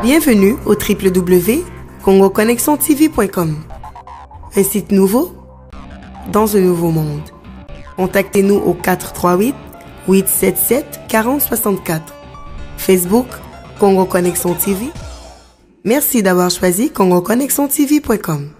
Bienvenue au www.congoconnexiontv.com. Un site nouveau dans un nouveau monde. Contactez-nous au 438-877-4064. Facebook, Congo Connexion TV. Merci d'avoir choisi congoconnexiontv.com.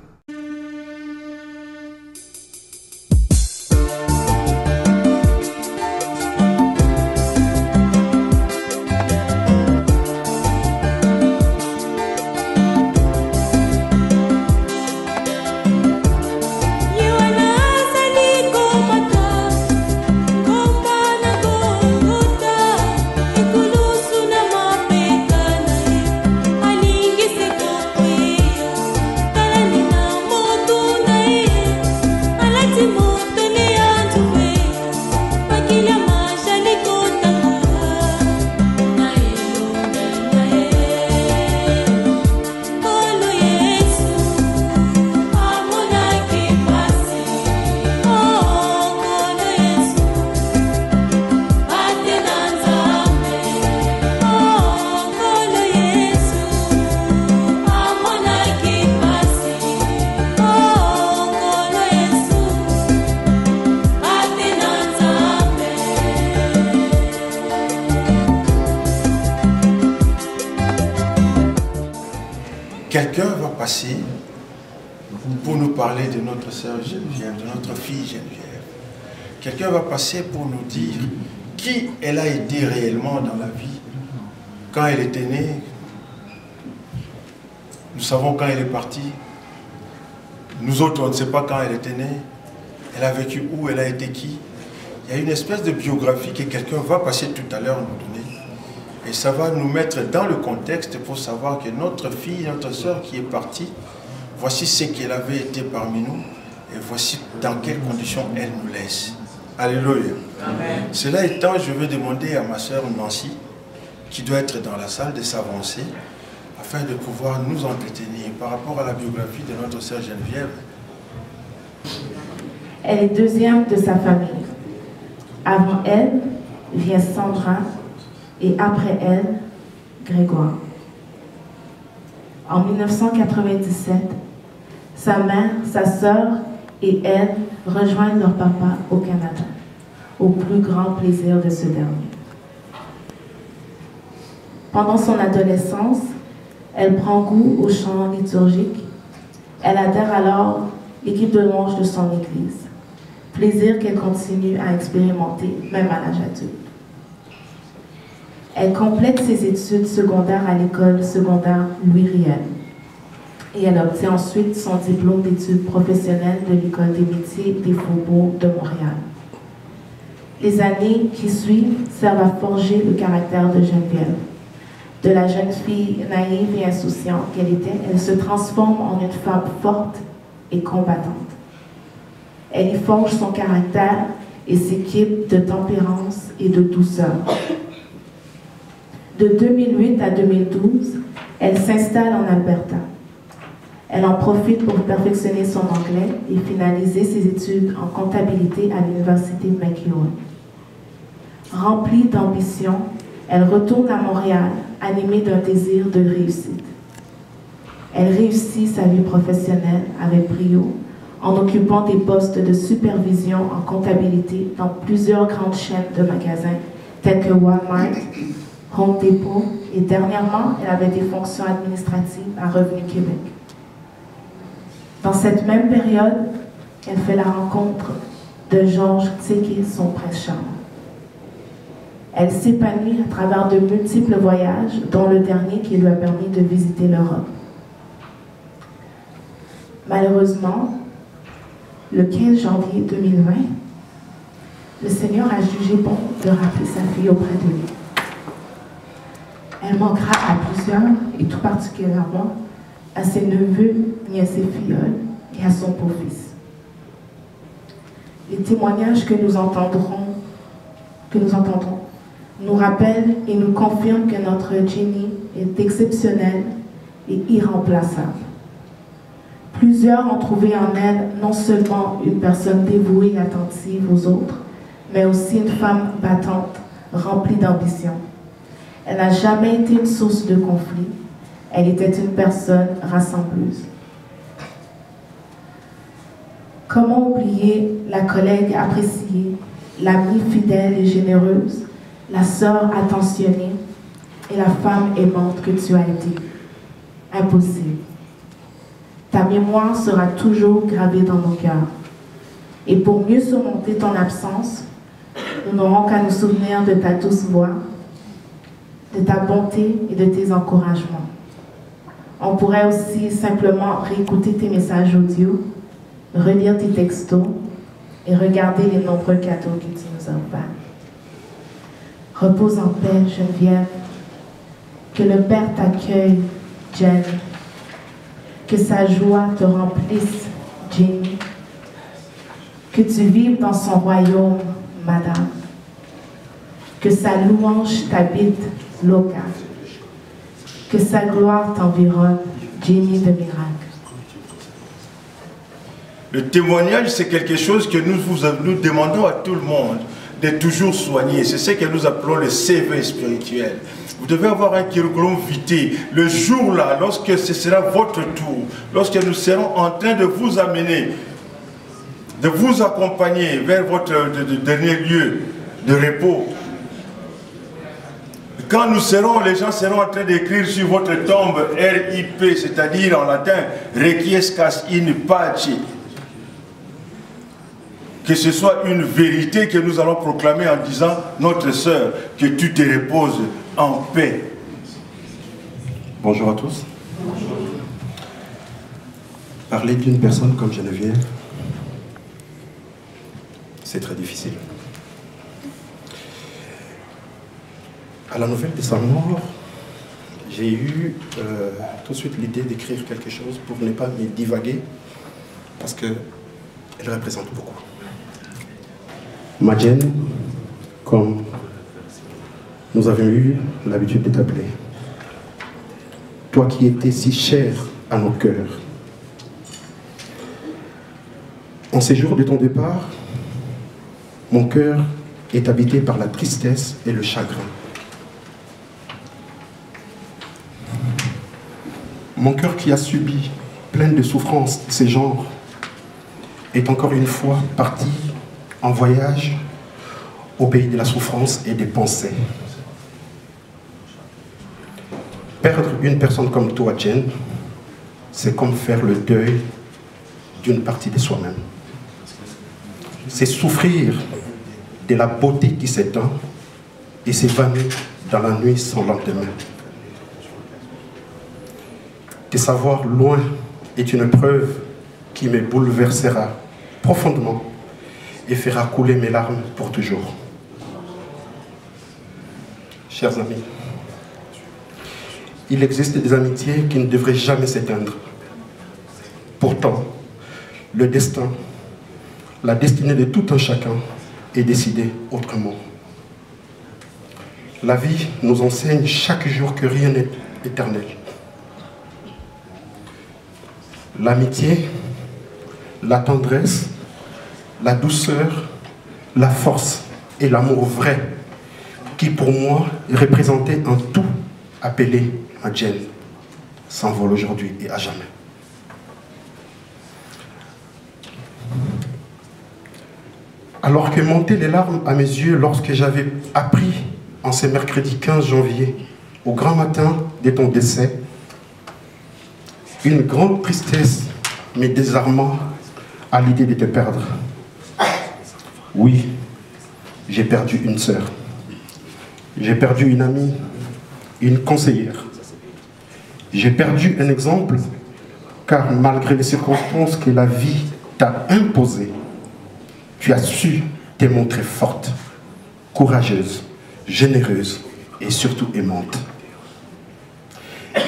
Quelqu'un va passer pour nous parler de notre sœur Geneviève, de notre fille Geneviève. Quelqu'un va passer pour nous dire qui elle a aidé réellement dans la vie. Quand elle était née, nous savons quand elle est partie. Nous autres, on ne sait pas quand elle était née. Elle a vécu où, elle a été qui. Il y a une espèce de biographie que quelqu'un va passer tout à l'heure nous donner. Et ça va nous mettre dans le contexte pour savoir que notre fille, notre soeur qui est partie, voici ce qu'elle avait été parmi nous et voici dans quelles conditions elle nous laisse. Alléluia. Amen. Cela étant, je vais demander à ma soeur Nancy, qui doit être dans la salle, de s'avancer afin de pouvoir nous entretenir par rapport à la biographie de notre soeur Geneviève. Elle est deuxième de sa famille. Avant elle vient Sandra, et après elle, Grégoire. En 1997, sa mère, sa sœur et elle rejoignent leur papa au Canada, au plus grand plaisir de ce dernier. Pendant son adolescence, elle prend goût au chant liturgique. Elle adhère alors à l'équipe de louange de son église, plaisir qu'elle continue à expérimenter même à l'âge adulte. Elle complète ses études secondaires à l'école secondaire Louis Riel et elle obtient ensuite son diplôme d'études professionnelles de l'école des métiers des Faubourgs de Montréal. Les années qui suivent servent à forger le caractère de Geneviève. De la jeune fille naïve et insouciante qu'elle était, elle se transforme en une femme forte et combattante. Elle y forge son caractère et s'équipe de tempérance et de douceur. De 2008 à 2012, elle s'installe en Alberta. Elle en profite pour perfectionner son anglais et finaliser ses études en comptabilité à l'Université McGill. Remplie d'ambition, elle retourne à Montréal, animée d'un désir de réussite. Elle réussit sa vie professionnelle avec brio en occupant des postes de supervision en comptabilité dans plusieurs grandes chaînes de magasins tels que Walmart, Home Depot et dernièrement, elle avait des fonctions administratives à Revenu Québec. Dans cette même période, elle fait la rencontre de Georges Tseke, son prince charmant. Elle s'épanouit à travers de multiples voyages, dont le dernier qui lui a permis de visiter l'Europe. Malheureusement, le 15 janvier 2020, le Seigneur a jugé bon de rappeler sa fille auprès de lui. Elle manquera à plusieurs, et tout particulièrement à ses neveux, nièces et filleuls, et à son beau-fils. Les témoignages que nous entendrons nous rappellent et nous confirment que notre Jenny est exceptionnelle et irremplaçable. Plusieurs ont trouvé en elle non seulement une personne dévouée et attentive aux autres, mais aussi une femme battante, remplie d'ambition. Elle n'a jamais été une source de conflit. Elle était une personne rassembleuse. Comment oublier la collègue appréciée, l'amie fidèle et généreuse, la sœur attentionnée et la femme aimante que tu as été? Impossible. Ta mémoire sera toujours gravée dans nos cœurs. Et pour mieux surmonter ton absence, nous n'aurons qu'à nous souvenir de ta douce voix, de ta bonté et de tes encouragements. On pourrait aussi simplement réécouter tes messages audio, relire tes textos et regarder les nombreux cadeaux que tu nous as offerts. Repose en paix, Geneviève. Que le Père t'accueille, Jen. Que sa joie te remplisse, Jenny. Que tu vives dans son royaume, Madame. Que sa louange t'habite, Loka. Que sa gloire t'environne, Jenny de miracle. Le témoignage, c'est quelque chose que nous demandons à tout le monde de toujours soigner. C'est ce que nous appelons le CV spirituel. Vous devez avoir un curriculum vitae. Le jour-là, lorsque ce sera votre tour, lorsque nous serons en train de vous amener, de vous accompagner vers votre dernier lieu de repos, quand nous serons, les gens seront en train d'écrire sur votre tombe RIP, c'est-à-dire en latin, Requiescat in pace. Que ce soit une vérité que nous allons proclamer en disant, notre sœur, que tu te reposes en paix. Bonjour à tous. Parler d'une personne comme Geneviève, c'est très difficile. À la nouvelle de sa mort, j'ai eu tout de suite l'idée d'écrire quelque chose pour ne pas me divaguer, parce qu'elle représente beaucoup. Madjen, comme nous avions eu l'habitude de t'appeler, toi qui étais si cher à nos cœurs, en ces jours de ton départ, mon cœur est habité par la tristesse et le chagrin. Mon cœur qui a subi plein de souffrances de ces genres est encore une fois parti en voyage au pays de la souffrance et des pensées. Perdre une personne comme toi, Jen, c'est comme faire le deuil d'une partie de soi-même. C'est souffrir de la beauté qui s'éteint et s'évanouit dans la nuit sans lendemain. Te savoir loin est une preuve qui me bouleversera profondément et fera couler mes larmes pour toujours. Chers amis, il existe des amitiés qui ne devraient jamais s'éteindre. Pourtant, le destin, la destinée de tout un chacun est décidée autrement. La vie nous enseigne chaque jour que rien n'est éternel. L'amitié, la tendresse, la douceur, la force et l'amour vrai qui pour moi représentaient un tout appelé Madjen s'envole aujourd'hui et à jamais. Alors que montaient les larmes à mes yeux lorsque j'avais appris en ce mercredi 15 janvier, au grand matin de ton décès, une grande tristesse me désarma à l'idée de te perdre. Oui, j'ai perdu une sœur. J'ai perdu une amie, une conseillère. J'ai perdu un exemple, car malgré les circonstances que la vie t'a imposées, tu as su te montrer forte, courageuse, généreuse et surtout aimante.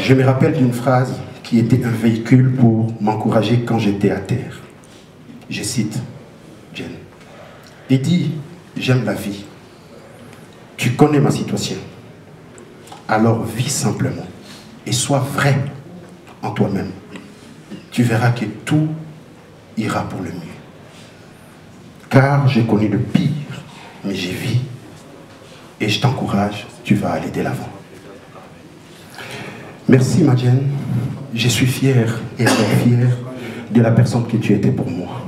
Je me rappelle d'une phrase qui était un véhicule pour m'encourager quand j'étais à terre. Je cite Jen. Il dit, j'aime la vie. Tu connais ma situation. Alors vis simplement et sois vrai en toi-même. Tu verras que tout ira pour le mieux. Car j'ai connu le pire, mais j'ai vis et je t'encourage, tu vas aller de l'avant. Merci, ma Jen. Je suis fier et alors fier de la personne que tu étais pour moi.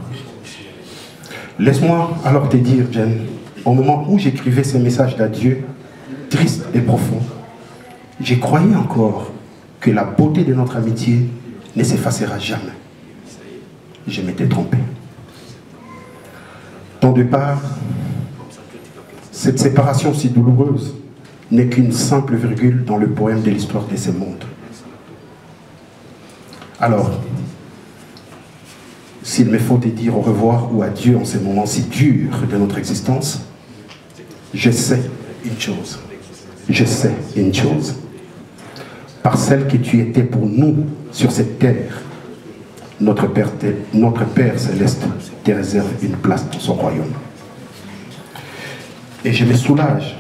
Laisse-moi alors te dire, Jen, au moment où j'écrivais ce message d'adieu, triste et profond, je croyais encore que la beauté de notre amitié ne s'effacera jamais. Je m'étais trompé. Ton départ, cette séparation si douloureuse, n'est qu'une simple virgule dans le poème de l'histoire de ce monde. Alors, s'il me faut te dire au revoir ou adieu en ces moments si durs de notre existence, je sais une chose. Je sais une chose. Par celle que tu étais pour nous sur cette terre, notre Père Céleste te réserve une place dans son royaume. Et je me soulage,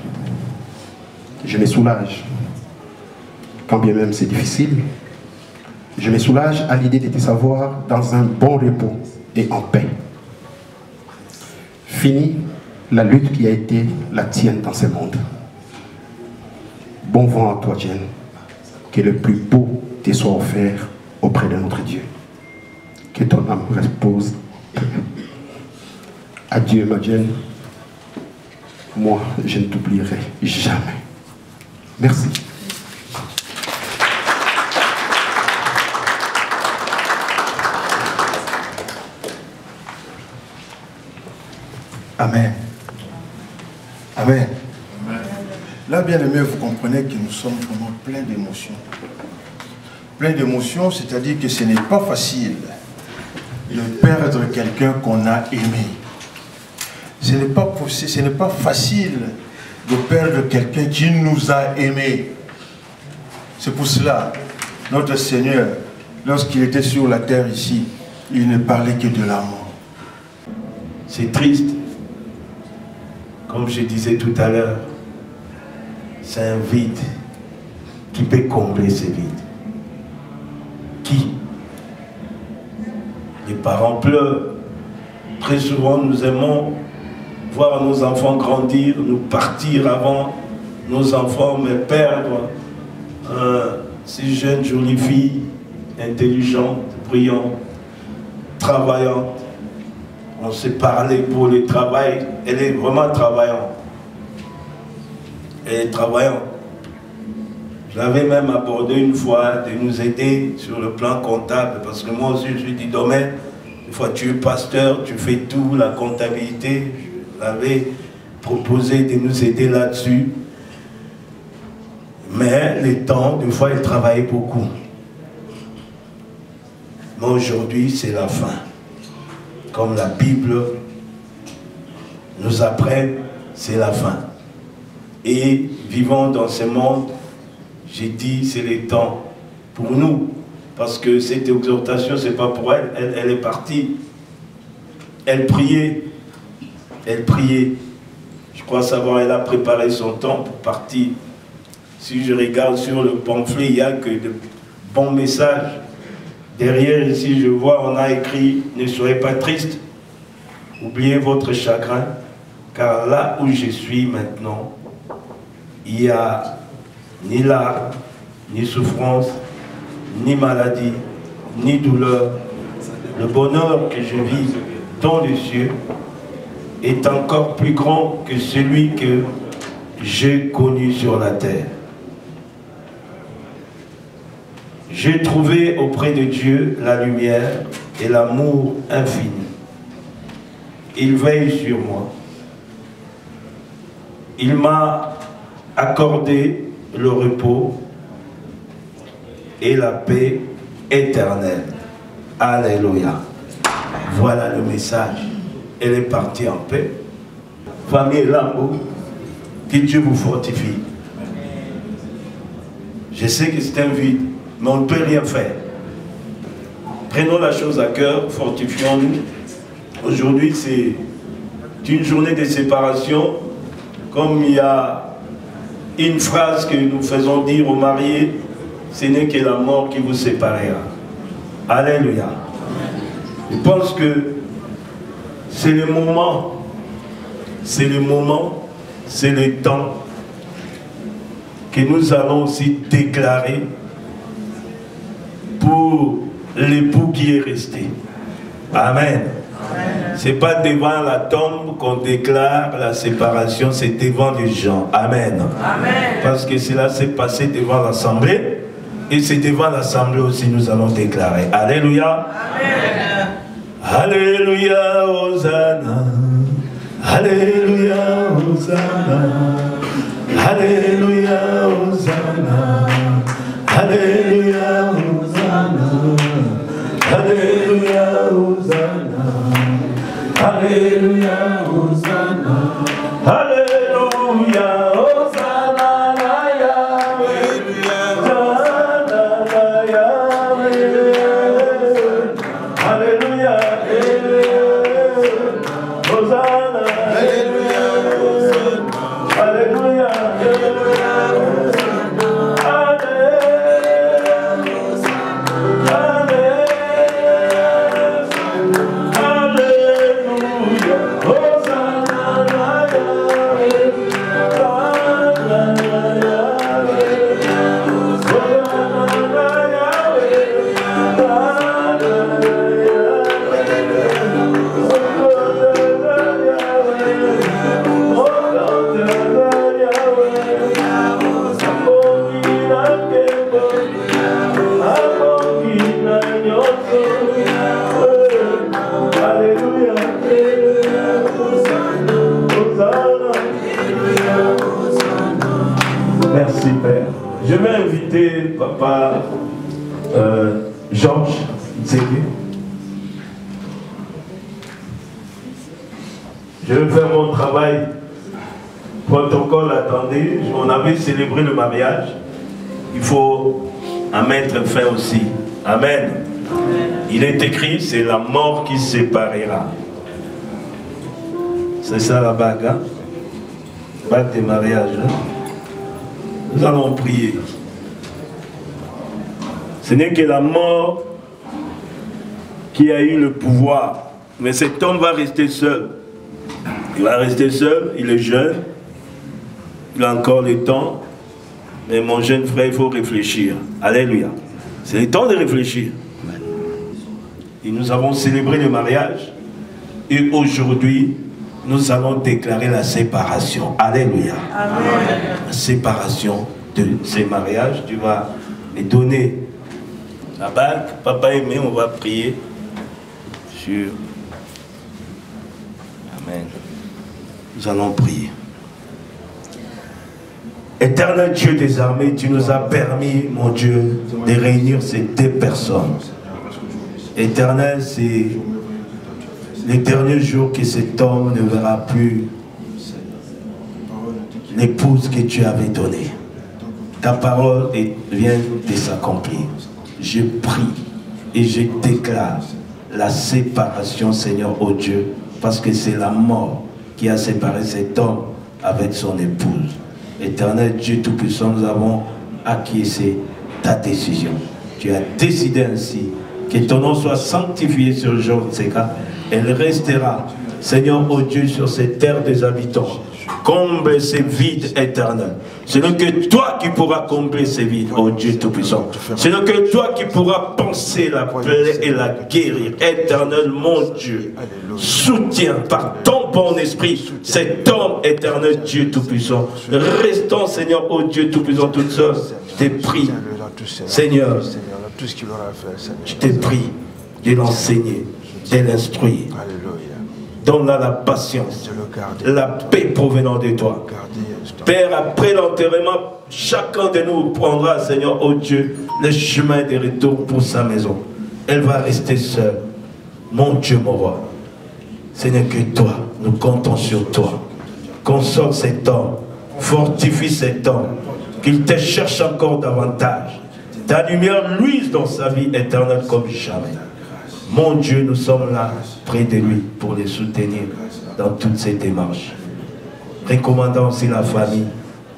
quand bien même c'est difficile, je me soulage à l'idée de te savoir dans un bon repos et en paix. Fini la lutte qui a été la tienne dans ce monde. Bon vent à toi, Jen. Que le plus beau te soit offert auprès de notre Dieu. Que ton âme repose. Adieu, ma Jen. Moi, je ne t'oublierai jamais. Merci. Amen. Amen. Là, bien aimé, vous comprenez que nous sommes vraiment pleins d'émotions. Pleins d'émotions, c'est-à-dire que ce n'est pas facile de perdre quelqu'un qu'on a aimé. Ce n'est pas possible, ce n'est pas facile de perdre quelqu'un qui nous a aimés. C'est pour cela, notre Seigneur, lorsqu'il était sur la terre ici, il ne parlait que de l'amour. C'est triste. Comme je disais tout à l'heure, c'est un vide. Qui peut combler ce vide? Qui? Les parents pleurent. Très souvent, nous aimons voir nos enfants grandir, nous partir avant nos enfants, mais perdre ces jeunes jolies filles, intelligentes, brillantes, travaillantes. On s'est parlé pour le travail. Elle est vraiment travaillante. Elle est travaillante. J'avais même abordé une fois de nous aider sur le plan comptable, parce que moi aussi je suis du domaine. Des fois tu es pasteur, tu fais tout, la comptabilité. Je l'avais proposé de nous aider là-dessus. Mais les temps, des fois elle travaillait beaucoup. Mais aujourd'hui c'est la fin. Comme la Bible nous apprend, c'est la fin. Et vivons dans ce monde, j'ai dit, c'est le temps pour nous. Parce que cette exhortation, ce n'est pas pour elle. Elle est partie. Elle priait. Elle priait. Je crois savoir, elle a préparé son temps pour partir. Si je regarde sur le pamphlet, il n'y a que de bons messages. Derrière, ici, je vois, on a écrit « Ne soyez pas tristes, oubliez votre chagrin, car là où je suis maintenant, il n'y a ni larmes, ni souffrance, ni maladie, ni douleur. Le bonheur que je vis dans les cieux est encore plus grand que celui que j'ai connu sur la terre. J'ai trouvé auprès de Dieu la lumière et l'amour infini. Il veille sur moi. Il m'a accordé le repos et la paix éternelle. Alléluia. Voilà le message. Elle est partie en paix. Famille Lambo, que Dieu vous fortifie. Je sais que c'est un vide, mais on ne peut rien faire. Prenons la chose à cœur, fortifions-nous. Aujourd'hui, c'est une journée de séparation. Comme il y a une phrase que nous faisons dire aux mariés, ce n'est que la mort qui vous séparera. Alléluia. Je pense que c'est le moment, c'est le temps que nous allons aussi déclarer pour l'époux qui est resté. Amen. C'est pas devant la tombe qu'on déclare la séparation, c'est devant les gens. Amen. Amen. Parce que cela s'est passé devant l'assemblée et c'est devant l'assemblée aussi nous allons déclarer. Alléluia. Amen. Alléluia, Hosanna. Alléluia, Hosanna. Alléluia, Hosanna. Alléluia, Hosanna. Alléluia, Hosanna. Alléluia, Hosanna. Alléluia, Hosanna, Yahweh. Hosanna, Yahweh. Alléluia, Hosanna. Alléluia, Alléluia, Merci Père. Je vais inviter Papa Georges Zégué. Je vais faire mon travail. Protocole, attendez. On avait célébré le mariage. Il faut en mettre fin aussi. Amen. Il est écrit, c'est la mort qui séparera. C'est ça la bague, hein? Bague des mariages. Hein? Nous allons prier. Ce n'est que la mort qui a eu le pouvoir. Mais cet homme va rester seul. Il va rester seul, il est jeune. Il a encore le temps. Mais mon jeune frère, il faut réfléchir. Alléluia. C'est le temps de réfléchir. Et nous avons célébré le mariage. Et aujourd'hui, nous allons déclarer la séparation. Alléluia. Amen. La séparation de ces mariages. Tu vas me donner la bague. Papa aimé, on va prier sur... Amen. Nous allons prier. Éternel Dieu des armées, tu nous as permis, mon Dieu, de réunir ces deux personnes. Éternel, c'est les derniers jours que cet homme ne verra plus l'épouse que tu avais donnée. Ta parole vient de s'accomplir. Je prie et je déclare la séparation, Seigneur, oh Dieu, parce que c'est la mort qui a séparé cet homme avec son épouse. Éternel Dieu Tout-Puissant, nous avons acquiescé ta décision. Tu as décidé ainsi que ton nom soit sanctifié sur le jour de ces cas. Elle restera, Seigneur, oh Dieu, sur ces terres des habitants. Comble ces vides éternels. Ce n'est que toi qui pourras combler ces vides, oh Dieu Tout-Puissant. Ce n'est que toi qui pourras penser la plaie et la guérir. Éternel, mon Dieu, soutiens par ton bon esprit cet homme, éternel Dieu Tout-Puissant. Restons, Seigneur, oh Dieu Tout-Puissant, toute seule. Je t'ai pris, Seigneur, je t'ai pris de l'enseigner, de l'instruire. Donne-la la patience, la paix provenant de toi. Père, après l'enterrement, chacun de nous prendra, Seigneur, oh Dieu, le chemin de retour pour sa maison. Elle va rester seule. Mon Dieu, mon roi, ce n'est que toi, nous comptons sur toi. Console cet homme, fortifie cet homme, qu'il te cherche encore davantage. Ta lumière luise dans sa vie éternelle comme jamais. Mon Dieu, nous sommes là, près de lui, pour les soutenir dans toutes ces démarches. Recommandons aussi la famille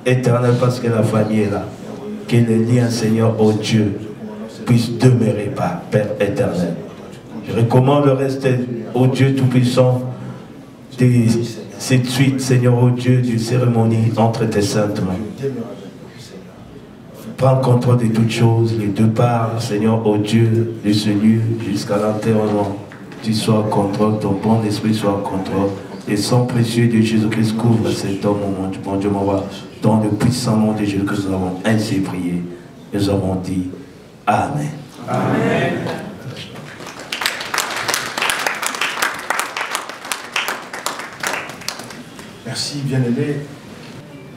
éternelle, parce que la famille est là. Que les liens, Seigneur, oh Dieu, puissent demeurer par Père éternel. Je recommande le reste, oh Dieu Tout-Puissant, de cette suite, Seigneur, oh Dieu, d'une cérémonie entre tes saintes mains. Prends le contrôle de toutes choses, les deux parts, Seigneur, au Dieu, de ce lieu jusqu'à l'enterrement. Tu sois en contrôle, ton bon esprit soit en contrôle. Et sang précieux de Jésus-Christ couvre cet homme, mon Dieu, mon roi. Dans le puissant nom de Jésus-Christ, nous avons ainsi prié. Nous avons dit Amen. Amen. Merci, bien-aimé.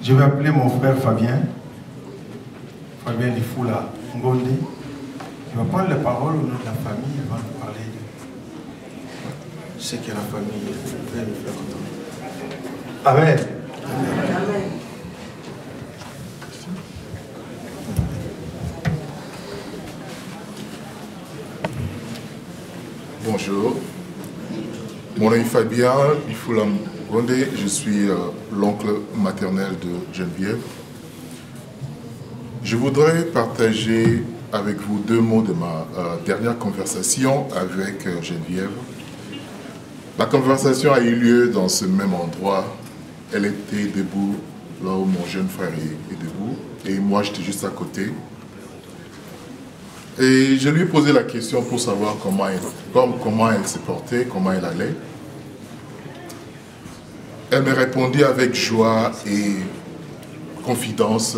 Je vais appeler mon frère Fabien Lifoula Ngonde. Il va prendre la parole au nom de la famille avant de parler de ce qu'est la famille. Il va nous faire entendre. Amen. Amen. Bonjour. Mon nom est Fabien Lifoula Ngonde. Je suis l'oncle maternel de Geneviève. Je voudrais partager avec vous 2 mots de ma dernière conversation avec Geneviève. La conversation a eu lieu dans ce même endroit. Elle était debout là où mon jeune frère est debout et moi j'étais juste à côté. Et je lui ai posé la question pour savoir comment elle se portait, comment elle allait. Elle me répondit avec joie et confidence.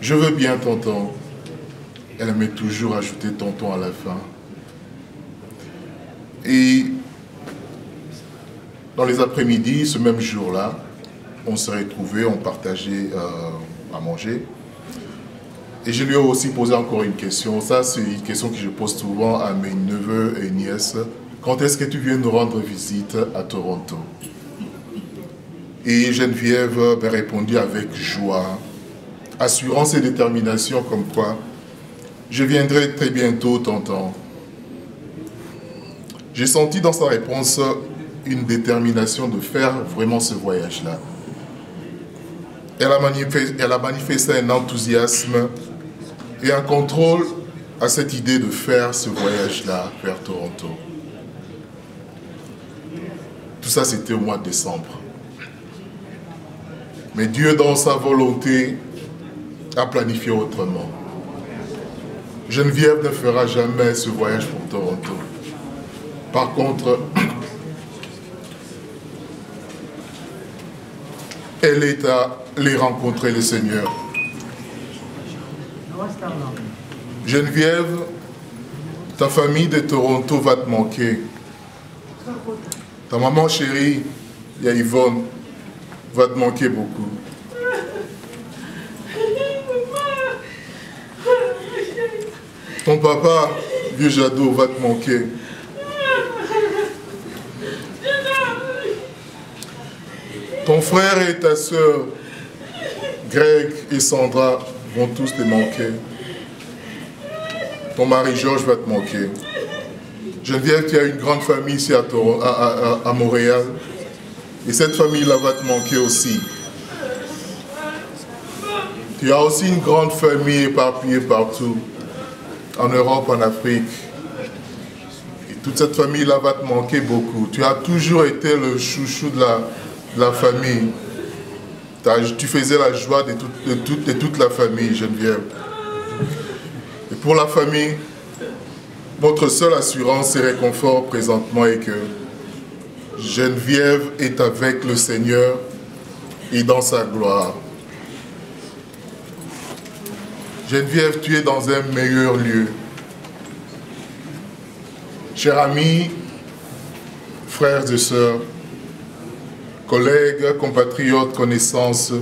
Je veux bien, tonton. Elle aimait toujours ajouter tonton à la fin. Et dans les après-midi, ce même jour-là, on s'est retrouvés, on partageait à manger. Et je lui ai aussi posé encore une question. Ça, c'est une question que je pose souvent à mes neveux et nièces. Quand est-ce que tu viens nous rendre visite à Toronto? Et Geneviève m'a répondu avec joie, assurance et détermination comme quoi je viendrai très bientôt, tonton. J'ai senti dans sa réponse une détermination de faire vraiment ce voyage-là. Elle a manifesté un enthousiasme et un contrôle à cette idée de faire ce voyage-là vers Toronto. Tout ça, c'était au mois de décembre. Mais Dieu, dans sa volonté, a planifié autrement. Geneviève ne fera jamais ce voyage pour Toronto. Par contre, elle est allée rencontrer le Seigneur. Geneviève, ta famille de Toronto va te manquer. Ta maman chérie, il y a Yvonne, va te manquer beaucoup. Ton papa, vieux Jadot, va te manquer. Ton frère et ta soeur, Greg et Sandra, vont tous te manquer. Ton mari Georges va te manquer. Geneviève, tu as une grande famille ici à Montréal. Et cette famille-là va te manquer aussi. Tu as aussi une grande famille éparpillée partout. En Europe, en Afrique. Et toute cette famille-là va te manquer beaucoup. Tu as toujours été le chouchou de la famille. Tu faisais la joie de toute la famille, Geneviève. Et pour la famille, votre seule assurance et réconfort présentement est que Geneviève est avec le Seigneur et dans sa gloire. Geneviève, tu es dans un meilleur lieu. Chers amis, frères et sœurs, collègues, compatriotes, connaissances,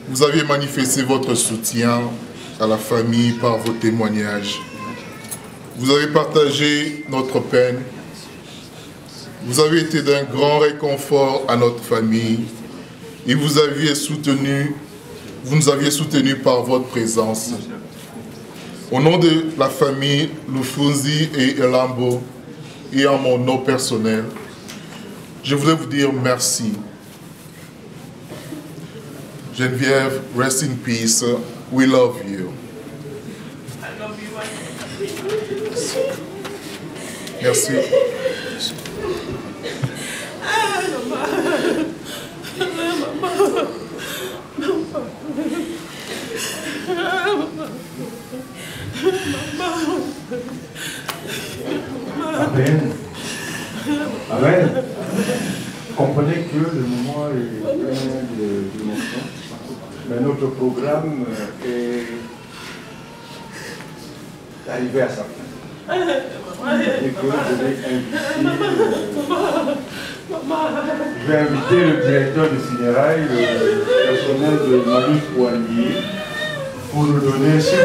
vous avez manifesté votre soutien à la famille par vos témoignages. Vous avez partagé notre peine. Vous avez été d'un grand réconfort à notre famille et vous nous aviez soutenus par votre présence. Au nom de la famille Lufunzi et Elambo et en mon nom personnel, je voudrais vous dire merci. Geneviève, rest in peace. We love you. Merci. Amen. Amen. Comprenez que le moment est plein d'émotions, mais notre programme est arrivé à sa fin. Et que je vais inviter le directeur de funérailles, le personnel de Manu Poignier, pour nous donner, s'il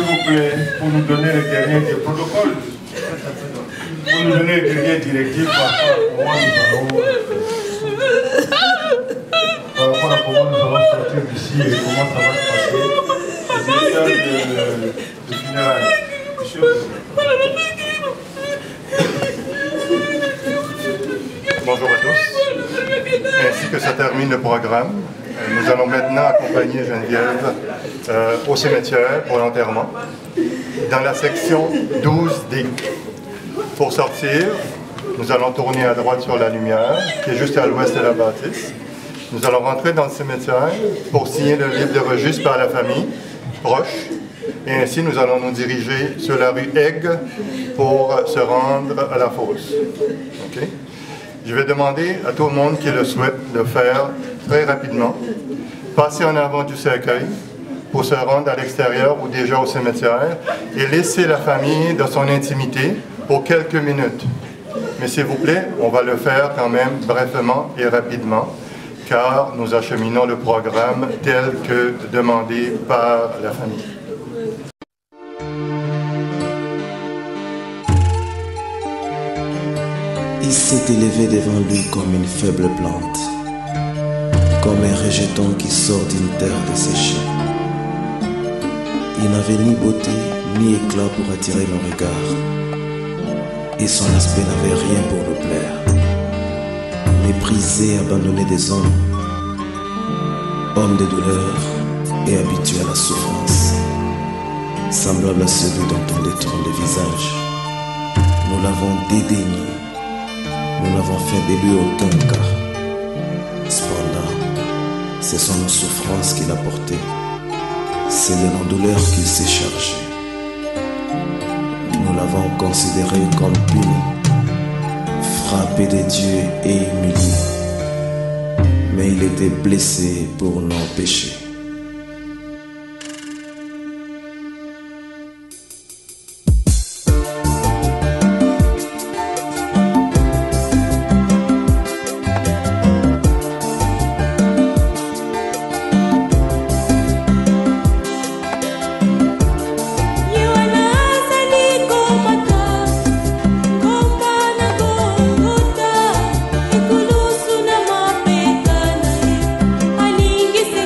vous plaît, pour nous donner les derniers des protocoles. Pour nous donner les dernières directives par rapport à comment nous allons sortir d'ici et comment ça va se passer. Le directeur de funérailles. Monsieur. Bonjour à tous. Ainsi que se termine le programme, nous allons maintenant accompagner Geneviève au cimetière pour l'enterrement dans la section 12D. Pour sortir, nous allons tourner à droite sur la lumière, qui est juste à l'ouest de la bâtisse. Nous allons rentrer dans le cimetière pour signer le livre de registre par la famille proche. Et ainsi, nous allons nous diriger sur la rue Aigues pour se rendre à la fosse. Okay? Je vais demander à tout le monde qui le souhaite de faire très rapidement, passer en avant du cercueil pour se rendre à l'extérieur ou déjà au cimetière et laisser la famille dans son intimité pour quelques minutes. Mais s'il vous plaît, on va le faire quand même brièvement et rapidement, car nous acheminons le programme tel que demandé par la famille. Il s'est élevé devant lui comme une faible plante, comme un rejeton qui sort d'une terre desséchée. Il n'avait ni beauté ni éclat pour attirer le regard, et son aspect n'avait rien pour le plaire. Méprisé et abandonné des hommes, homme de douleur et habitué à la souffrance, semblable à celui dont on détourne le visage. Nous l'avons dédaigné, nous n'avons fait de lui aucun cas. Cependant, ce sont nos souffrances qu'il a portées, c'est de nos douleurs qu'il s'est chargé. Nous l'avons considéré comme puni, frappé de Dieu et humilié. Mais il était blessé pour nos péchés. Alingi se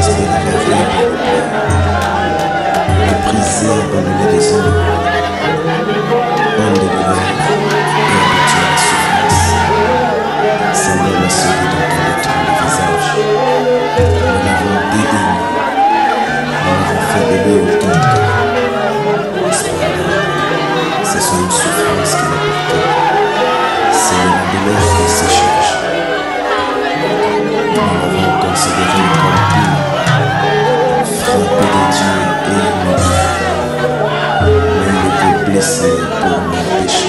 respect n'avait rien à reprendre. Méprisé, abandonné des hommes, homme de douleur et habitué à la souffrance, semblable à celui dont on détourne le visage. Nous l'avons dédaigné, nous l'avons fait de lui autant de temps. Cependant, c'est son souffrance qui l'a porté, c'est la douleur qui se cherche. Nous l'avons considéré comme pur, frappé de Dieu et mort. Mais il était blessé pour mon péché.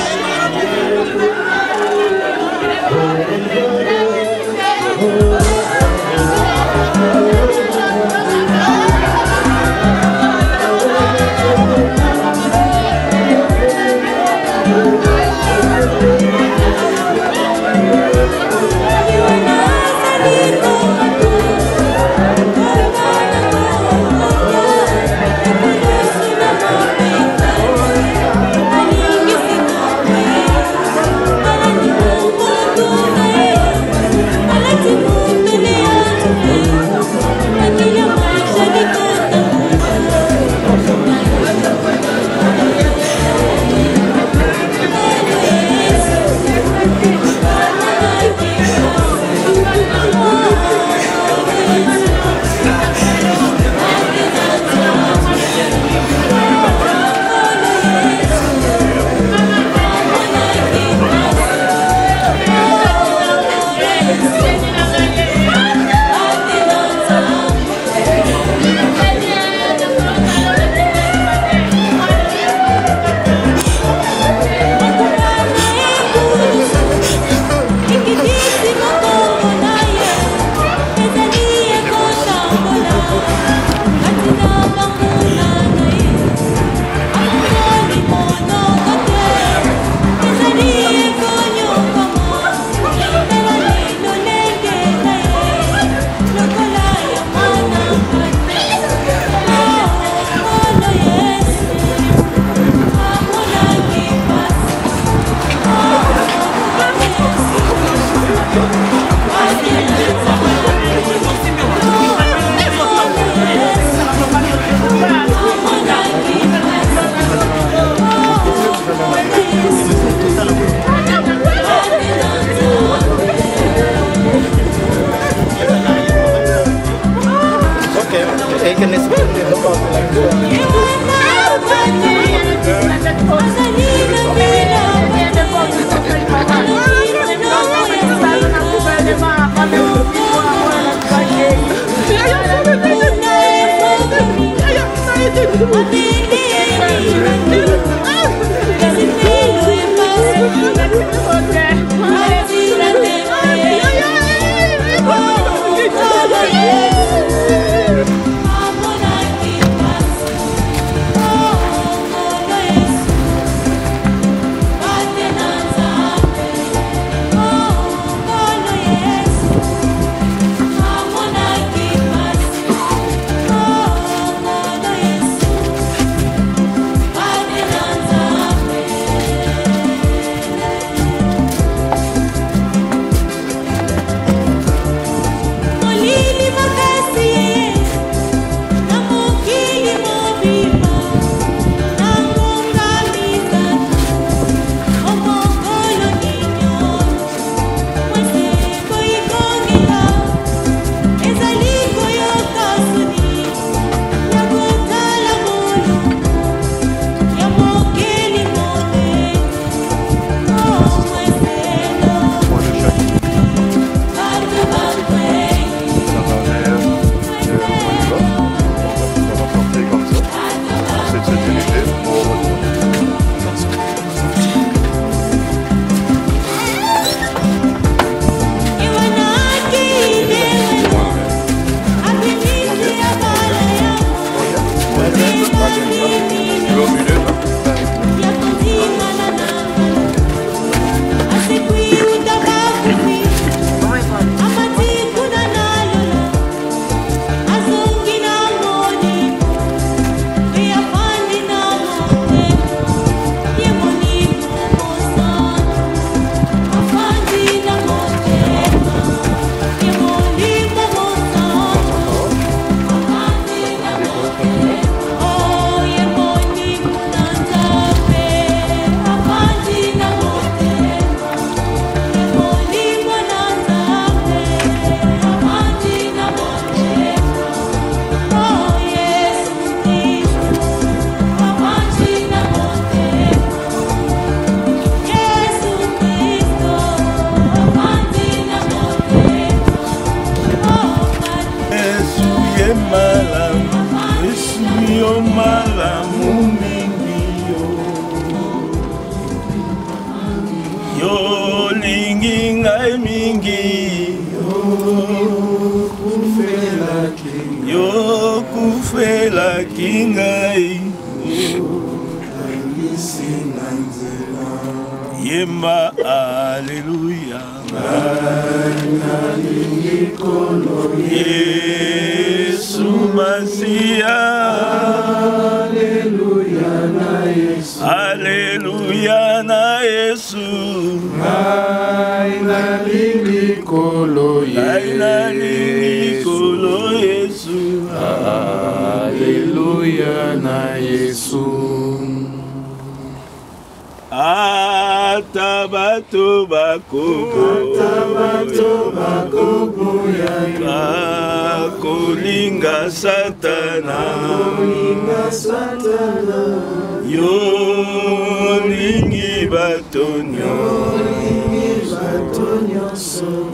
malamu, Yesu yo malamu mingi yo lingi ngai mingi yo kufela kingai yemba aleluya Yesu Masia aleluya na Yesu aleluya na Yesu aina lingi kolo Yesu aleluya na Yesu Atabato bakobo kolinga satana yo lingi batonyo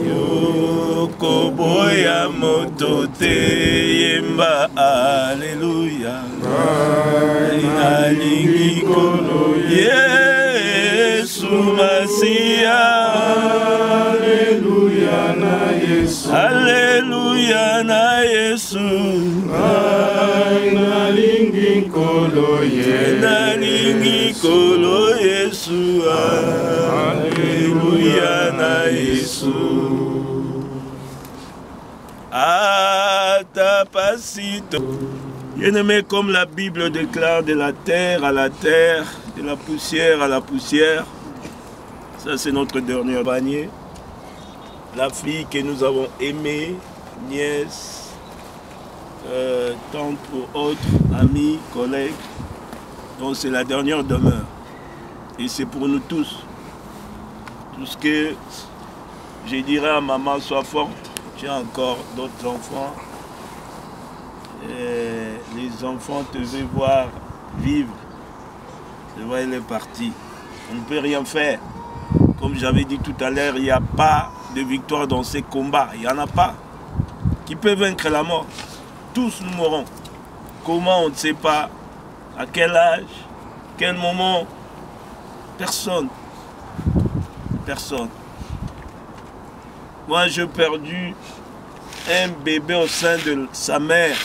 yo koboya motote yemba aleluya alingi kono Yesu Masia aleluya na Yesu aleluya na Yesu nalingi kolo Yesu aleluya na Yesu atapasito. Bien-aimé, comme la Bible déclare, de la terre à la terre, de la poussière à la poussière. Ça, c'est notre dernier panier. La fille que nous avons aimée, nièce, tante ou autre, amie, collègue. Donc, c'est la dernière demeure. Et c'est pour nous tous. Tout ce que je dirais à maman, sois forte. Tu as encore d'autres enfants. Et les enfants te veulent voir vivre. C'est vrai, elle est partie. On ne peut rien faire. Comme j'avais dit tout à l'heure, il n'y a pas de victoire dans ces combats. Il n'y en a pas. Qui peut vaincre la mort? Tous nous mourrons. Comment, on ne sait pas. À quel âge? Quel moment? Personne. Personne. Moi, j'ai perdu un bébé au sein de sa mère.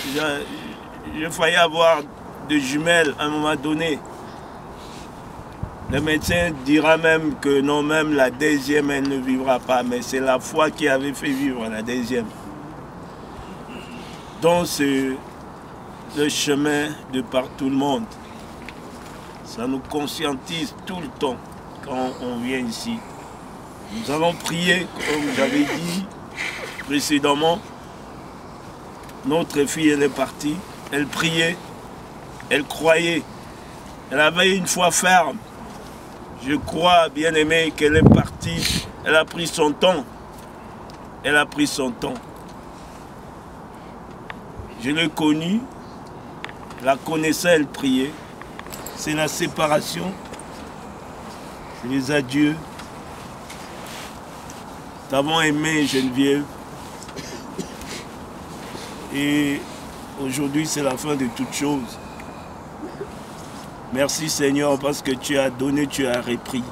J'ai failli avoir de jumelles à un moment donné. Le médecin dira même que non, même la deuxième, elle ne vivra pas. Mais c'est la foi qui avait fait vivre la deuxième. Donc c'est le chemin de par tout le monde. Ça nous conscientise tout le temps quand on vient ici. Nous allons prier, comme j'avais dit précédemment. Notre fille, elle est partie. Elle priait. Elle croyait. Elle avait une foi ferme. Je crois, bien aimé, qu'elle est partie. Elle a pris son temps. Elle a pris son temps. Je l'ai connue. La connaissais, elle priait. C'est la séparation. C'est les adieux. Nous avons aimé Geneviève. Et aujourd'hui, c'est la fin de toutes choses. Merci Seigneur, parce que tu as donné, tu as repris.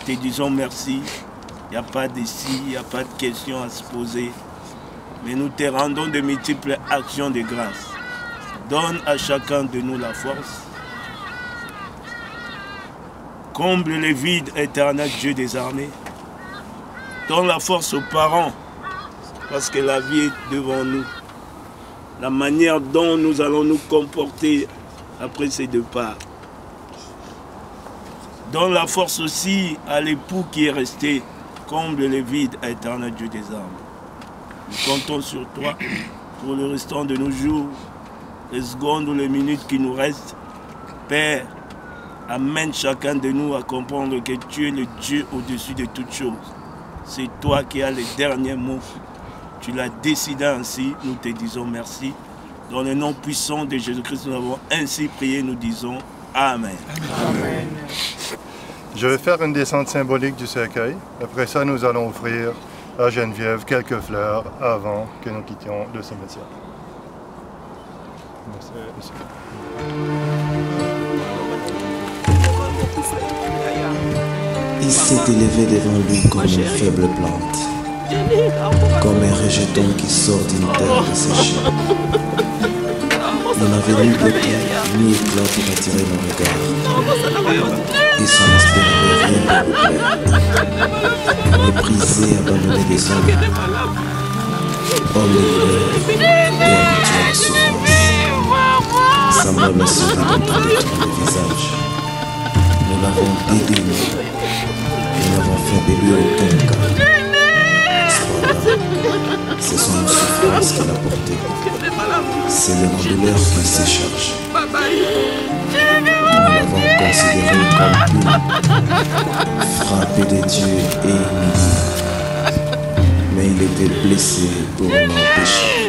Te disons merci. Il n'y a pas de si, il n'y a pas de questions à se poser. Mais nous te rendons de multiples actions de grâce. Donne à chacun de nous la force. Comble les vides, éternel Dieu des armées. Donne la force aux parents, parce que la vie est devant nous. La manière dont nous allons nous comporter après ces deux parts. Donne la force aussi à l'époux qui est resté. Comble les vides, éternel Dieu des armes. Nous comptons sur toi pour le restant de nos jours, les secondes ou les minutes qui nous restent. Père, amène chacun de nous à comprendre que tu es le Dieu au-dessus de toutes choses. C'est toi qui as les derniers mots. Tu l'as décidé ainsi, nous te disons merci. Dans le nom puissant de Jésus-Christ, nous avons ainsi prié, nous disons Amen. Amen. Je vais faire une descente symbolique du cercueil. Après ça, nous allons offrir à Geneviève quelques fleurs avant que nous quittions le cimetière. Merci, monsieur. Il s'est élevé devant lui comme une faible plante, comme un rejeton qui sort d'une terre desséchée. Il n'avait ni beauté ni éclat pour attirer nos regards, et son aspect n'avait rien de plaire. Méprisé, abandonné des hommes, homme de douleur et habitué à la souffrance, semblable à celui dont on détruit le visage. Nous l'avons dédaigné. Nous n'avons fait de lui aucun cas. C'est son souffrance qu'il a portée. C'est le douleur qu'il s'est chargé. Nous l'avons considéré comme puni, frappé de Dieu et humilié. Mais il était blessé pour nos péchés.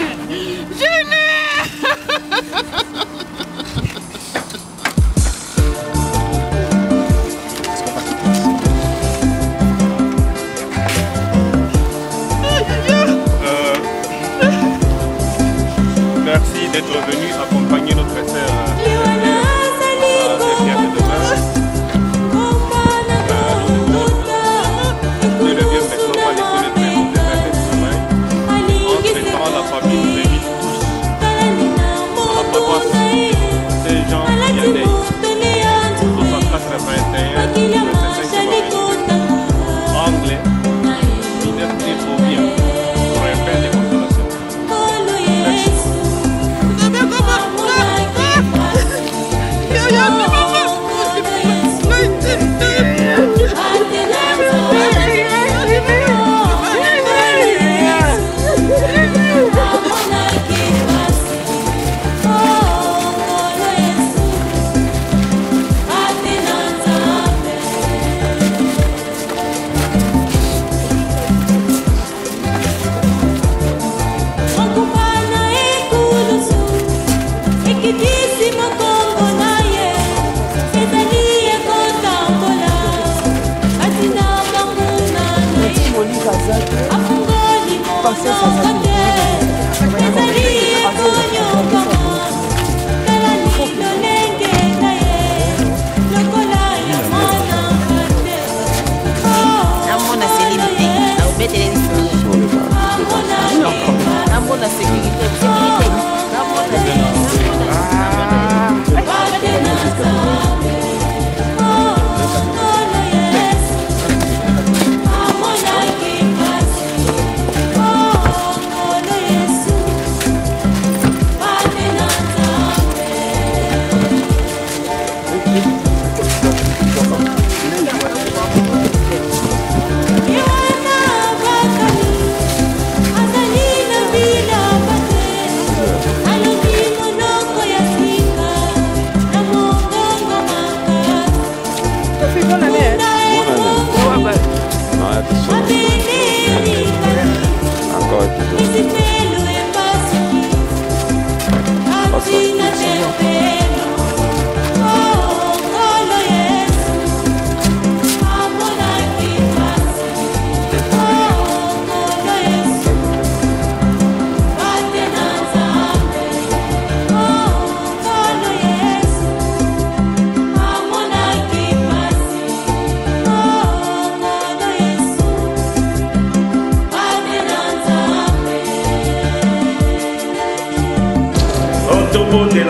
Merci d'être venu accompagner notre sœur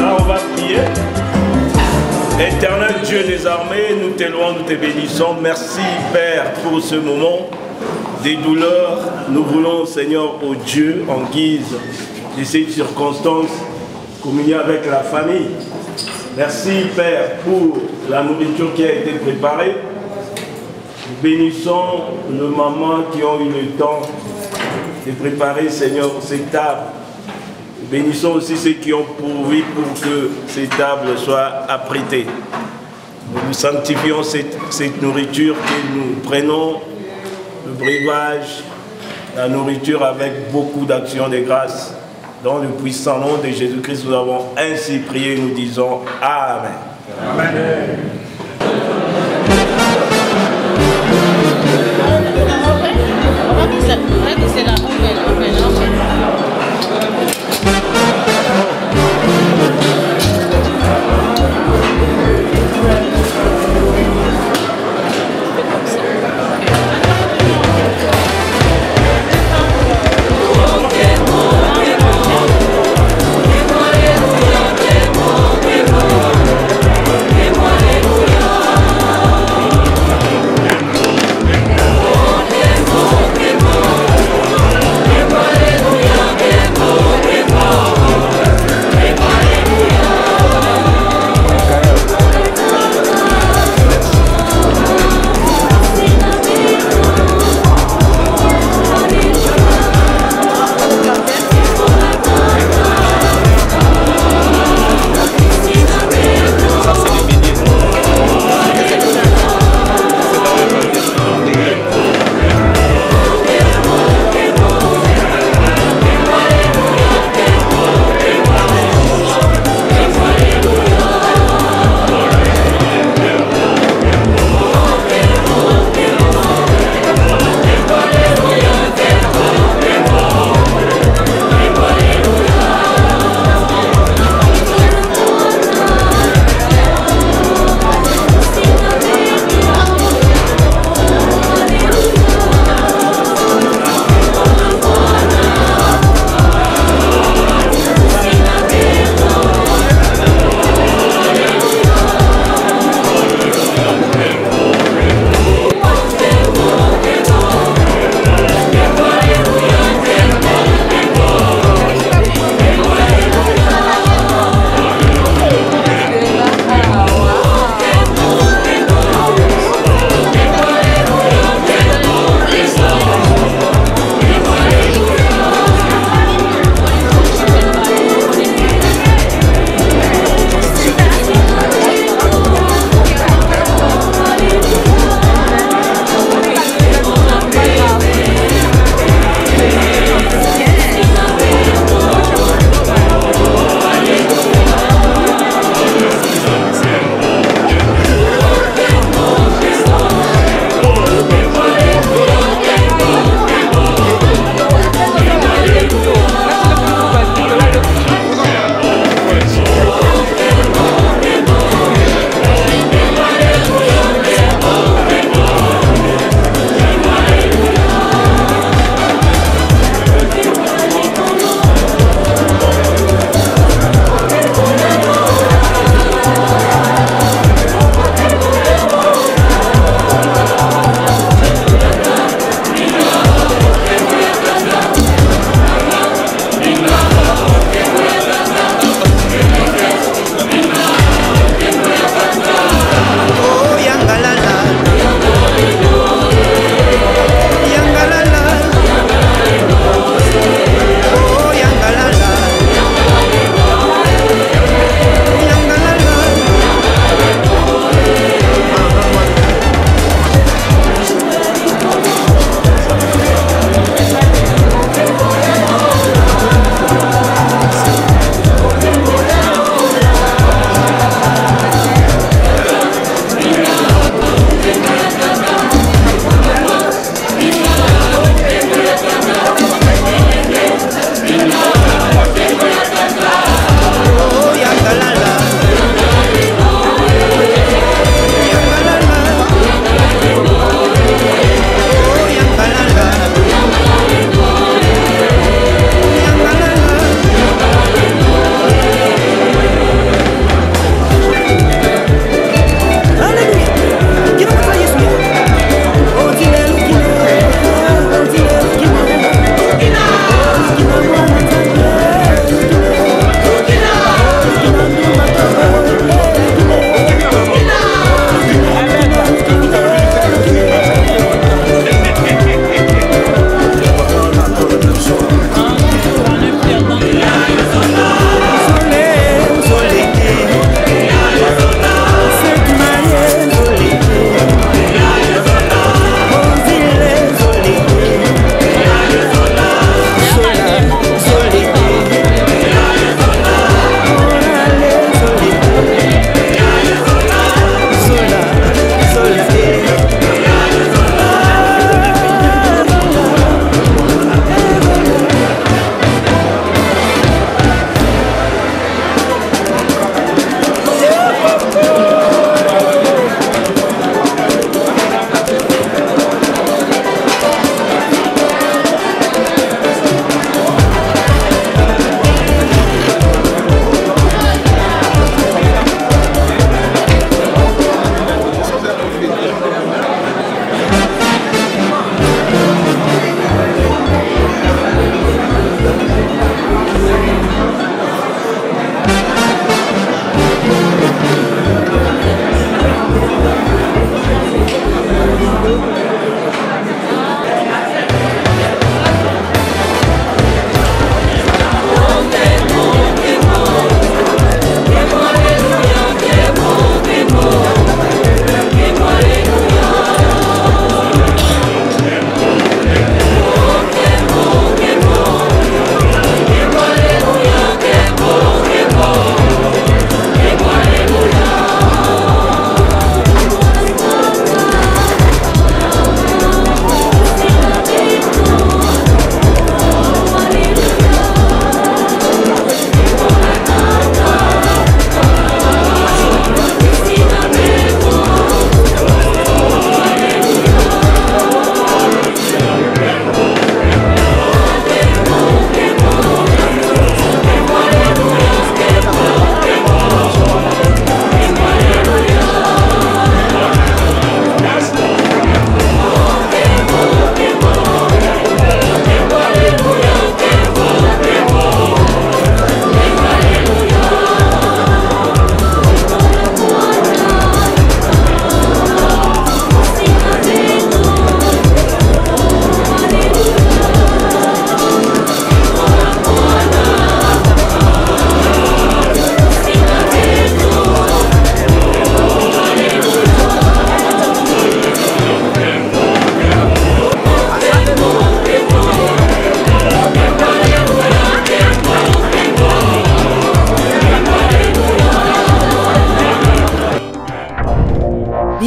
On va prier. Éternel Dieu des armées, nous te louons, nous te bénissons. Merci Père pour ce moment des douleurs. Nous voulons Seigneur, au Dieu, en guise de ces circonstances, communier avec la famille. Merci Père pour la nourriture qui a été préparée. Nous bénissons nos mamans qui ont eu le temps de préparer Seigneur ces tables. Bénissons aussi ceux qui ont pourvu pour que ces tables soient apprêtées. Nous sanctifions cette nourriture que nous prenons, le breuvage, la nourriture avec beaucoup d'actions de grâce. Dans le puissant nom de Jésus-Christ, nous avons ainsi prié, nous disons Amen. Amen. Amen.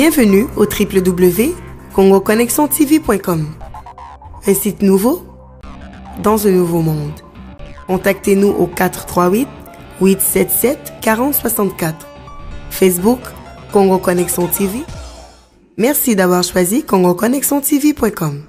Bienvenue au www.congoconnexiontv.com. Un site nouveau dans un nouveau monde. Contactez-nous au 438-877-4064. Facebook, Congo Connexion TV. Merci d'avoir choisi CongoConnexionTV.com.